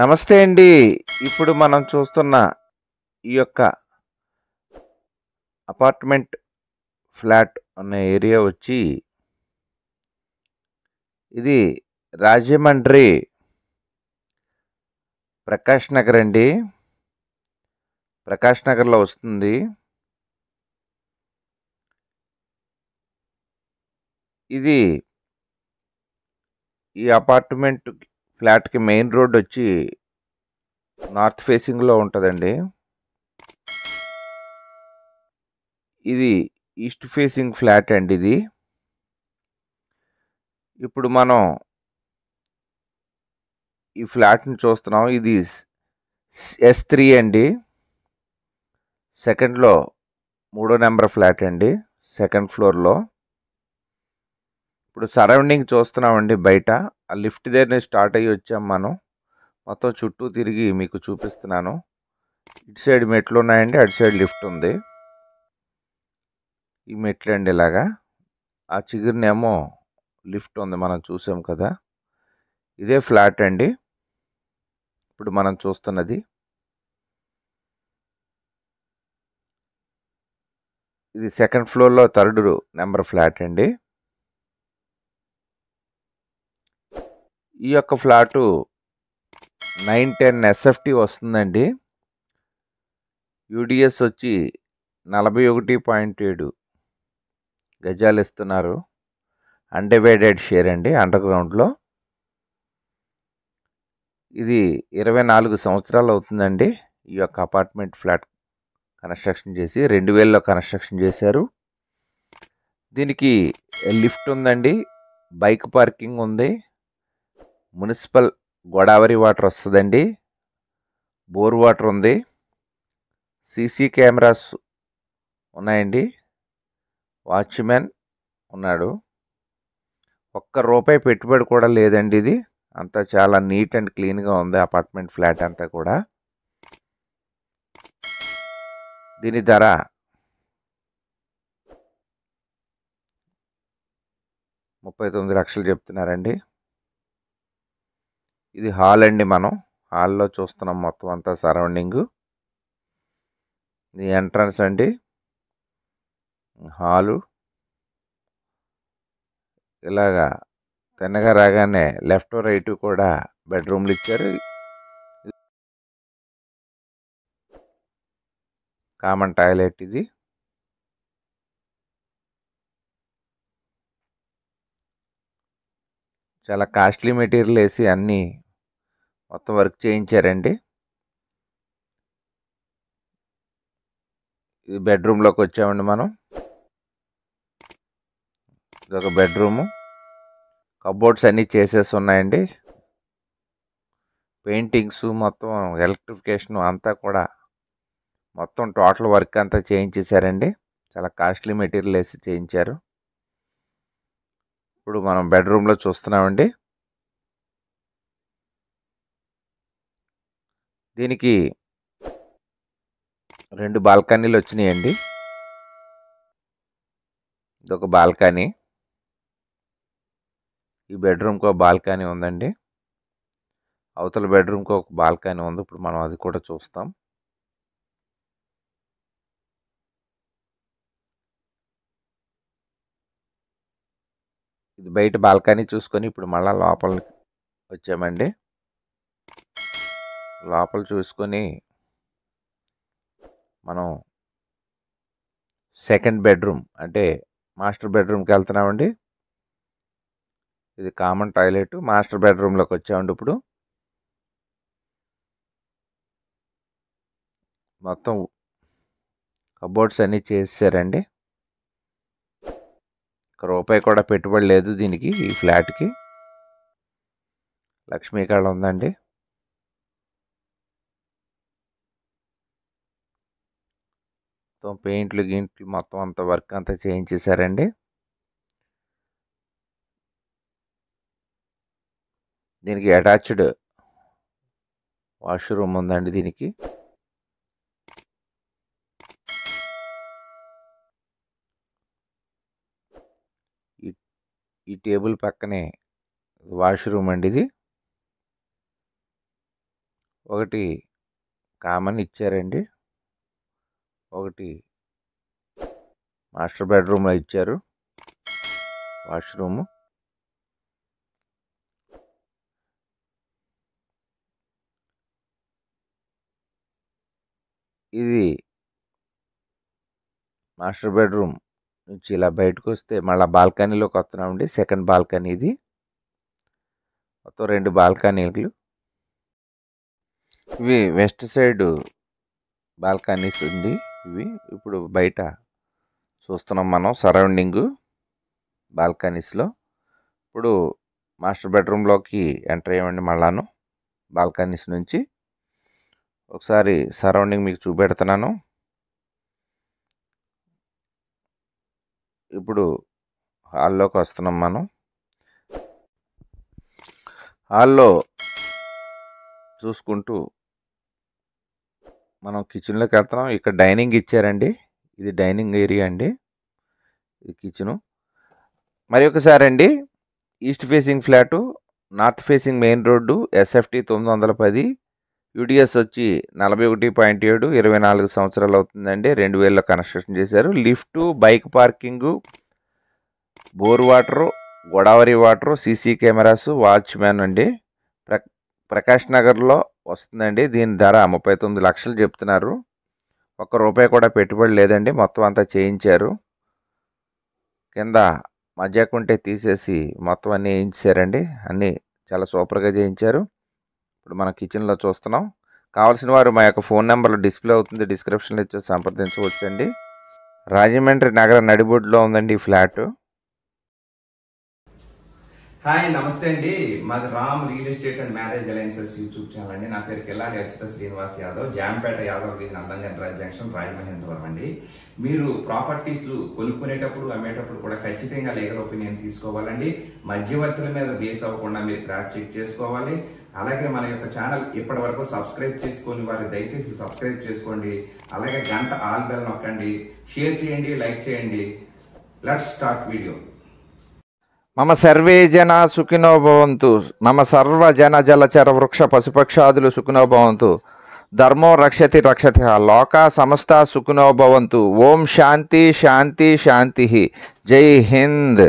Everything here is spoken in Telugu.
నమస్తే అండి. ఇప్పుడు మనం చూస్తున్న ఈ యొక్క అపార్ట్మెంట్ ఫ్లాట్ అనే ఏరియా వచ్చి ఇది రాజమండ్రి ప్రకాష్ నగర్ అండి. ప్రకాష్ నగర్లో వస్తుంది. ఇది ఈ అపార్ట్మెంట్ ఫ్లాట్కి మెయిన్ రోడ్ వచ్చి నార్త్ ఫేసింగ్లో ఉంటుందండి. ఇది ఈస్ట్ ఫేసింగ్ ఫ్లాట్ అండి. ఇది ఇప్పుడు మనం ఈ ఫ్లాట్ని చూస్తున్నాం. ఇది S3 అండి. సెకండ్లో 3వ నెంబర్ ఫ్లాట్ అండి, సెకండ్ ఫ్లోర్లో. ఇప్పుడు సరౌండింగ్ చూస్తున్నామండి. బయట ఆ లిఫ్ట్ దగ్గర స్టార్ట్ అయ్యి వచ్చాం మనం. మొత్తం చుట్టూ తిరిగి మీకు చూపిస్తున్నాను. ఇటు సైడ్ మెట్లు ఉన్నాయండి, అటు సైడ్ లిఫ్ట్ ఉంది. ఈ మెట్లు అండి ఇలాగా. ఆ చిగురినేమో లిఫ్ట్ ఉంది, మనం చూసాం కదా. ఇదే ఫ్లాట్ అండి ఇప్పుడు మనం చూస్తున్నది. ఇది సెకండ్ ఫ్లోర్లో 3rd నెంబర్ ఫ్లాట్ అండి. ఈ యొక్క ఫ్లాటు 910 SFT వస్తుందండి. యూడిఎస్ వచ్చి 41.7 గజాలు ఇస్తున్నారు. అన్డివైడెడ్ షేర్ అండి, అండర్ గ్రౌండ్లో. ఇది 24 సంవత్సరాలు అవుతుందండి ఈ యొక్క అపార్ట్మెంట్ ఫ్లాట్ కన్స్ట్రక్షన్ చేసి. 2000లో కన్స్ట్రక్షన్ చేశారు. దీనికి లిఫ్ట్ ఉందండి, బైక్ పార్కింగ్ ఉంది, మున్సిపల్ గోదావరి వాటర్ వస్తుందండి, బోర్ వాటర్ ఉంది, సీసీ కెమెరాస్ ఉన్నాయండి, వాచ్మెన్ ఉన్నాడు. ₹1 పెట్టుబడి కూడా లేదండి. ఇది అంతా చాలా నీట్ అండ్ క్లీన్గా ఉంది అపార్ట్మెంట్ ఫ్లాట్ అంతా కూడా. దీని ధర ₹39 లక్షలు చెప్తున్నారండి. ఇది హాల్ అండి. మనం హాల్లో చూస్తున్నాం మొత్తం అంతా సరౌండింగ్. ఇది ఎంట్రన్స్ అండి, హాలు. ఇలాగా తిన్నగా రాగానే లెఫ్ట్ రైట్ కూడా బెడ్రూమ్లు ఇచ్చారు. కామన్ టాయిలెట్ ఇది. చాలా కాస్ట్లీ మెటీరియల్ వేసి అన్నీ మొత్తం వర్క్ చేయించారండి. ఇది బెడ్రూమ్లోకి వచ్చామండి మనం. ఇదొక బెడ్రూము. కబోర్డ్స్ అన్నీ చేసేసి ఉన్నాయండి. పెయింటింగ్స్ మొత్తం ఎలక్ట్రిఫికేషన్ అంతా కూడా మొత్తం టోటల్ వర్క్ అంతా చేయించేశారండి. చాలా కాస్ట్లీ మెటీరియల్ వేసి చేయించారు. ఇప్పుడు మనం బెడ్రూమ్లో చూస్తున్నామండి. దీనికి 2 బాల్కనీలు వచ్చినాయండి. ఇదొక బాల్కనీ. ఈ బెడ్రూమ్కి ఒక బాల్కనీ ఉందండి. అవతల బెడ్రూమ్కి ఒక బాల్కనీ ఉంది. ఇప్పుడు మనం అది కూడా చూస్తాం. ఇది బయట బాల్కనీ చూసుకొని ఇప్పుడు మళ్ళీ లోపల వచ్చామండి. లోపల చూసుకొని మనం సెకండ్ బెడ్రూమ్ అంటే మాస్టర్ బెడ్రూమ్కి వెళ్తున్నామండి. ఇది కామన్ టాయిలెట్. మాస్టర్ బెడ్రూమ్లోకి వచ్చామండి. ఇప్పుడు మొత్తం కబోర్డ్స్ అన్నీ చేసారండి. ₹1 కూడా పెట్టుబడి లేదు దీనికి. ఈ ఫ్లాట్కి లక్ష్మీ కార్డ్ ఉందండి. మొత్తం పెయింట్లు గింట్లు మొత్తం అంతా వర్క్ అంతా చేయించేశారండి. దీనికి అటాచ్డ్ వాష్రూమ్ ఉందండి. దీనికి ఈ టేబుల్ పక్కనే వాష్రూమ్ అండి. ఇది ఒకటి కామన్ ఇచ్చారండి, ఒకటి మాస్టర్ బెడ్రూమ్లో ఇచ్చారు, వాష్రూము. ఇది మాస్టర్ బెడ్రూమ్ నుంచి ఇలా బయటకు వస్తే మళ్ళీ బాల్కనీలోకి వస్తున్నామండి. సెకండ్ బాల్కనీ ఇది. మొత్తం 2 బాల్కనీలు. ఇవి వెస్ట్ సైడ్ బాల్కనీస్ ఉంది. ఇవి ఇప్పుడు బయట చూస్తున్నాం మనం సరౌండింగ్ బాల్కనీస్లో. ఇప్పుడు మాస్టర్ బెడ్రూమ్లోకి ఎంటర్ అయ్యామండి. మళ్ళాను బాల్కనీస్ నుంచి ఒకసారి సరౌండింగ్ మీకు చూపెడుతున్నాను. ఇప్పుడు హాల్లోకి వస్తున్నాం మనం. హాల్లో చూసుకుంటూ మనం కిచెన్లోకి వెళ్తున్నాం. ఇక్కడ డైనింగ్ ఇచ్చారండి. ఇది డైనింగ్ ఏరియా అండి, ఇది కిచెను. మరి ఒకసారి అండి, east facing flat, north facing main road, SFT 910, UDS వచ్చి 41.7, 24 సంవత్సరాలు అవుతుందండి. 2000లో కన్స్ట్రక్షన్ చేశారు. Lift, bike parking, bore water, Godavari water, CC cameras, watchman అండి. ప్రకాష్ నగర్లో వస్తుందండి. దీని ధర 39 లక్షలు చెప్తున్నారు. ₹1 కూడా పెట్టుబడి లేదండి, మొత్తం అంతా చేయించారు. కింద మధ్యకుంటే తీసేసి మొత్తం అన్నీ వేయించారండి. అన్నీ చాలా సూపర్గా చేయించారు. ఇప్పుడు మన కిచెన్లో చూస్తున్నాం. కావాల్సిన వారు మా యొక్క ఫోన్ నెంబర్లో డిస్ప్లే అవుతుంది, డిస్క్రిప్షన్లో ఇచ్చి సంప్రదించవచ్చండి. రాజమండ్రి నగర నడిబొడ్డులో ఉందండి ఈ ఫ్లాట్. హాయ్, నమస్తే అండి. మాది Ram real estate and marriage alliances YouTube channel అండి. నా పేరు కెల్లాడి అచ్యుత శ్రీనివాస్ యాదవ్, జాంపేట యాదవ్ వీధి, నందంగన్ జంక్షన్, రాజమహేంద్రవరం అండి. మీరు ప్రాపర్టీస్ కొనుక్కునేటప్పుడు అమ్మేటప్పుడు కూడా ఖచ్చితంగా లీగల్ ఒపీనియన్ తీసుకోవాలండి. మధ్యవర్తుల మీద బేస్ అవ్వకుండా మీరు క్రాస్ చెక్ చేసుకోవాలి. అలాగే మన యొక్క ఛానల్ ఇప్పటి వరకు సబ్స్క్రైబ్ చేసుకొని వారు దయచేసి సబ్స్క్రైబ్ చేసుకోండి. అలాగే గంట ఆల్ బెల్ నొక్కండి, షేర్ చేయండి, లైక్ చేయండి. Let's start video. మమ సర్వే జన సుఖినో భవంతు. మమ సర్వ జన జలచర వృక్ష పశుపక్షాదులు సుఖినో భవంతు. ధర్మో రక్షతి రక్షతి. లోకా సమస్త సుఖినో భవంతు. ఓం శాంతి శాంతి శాంతి. జై హింద్.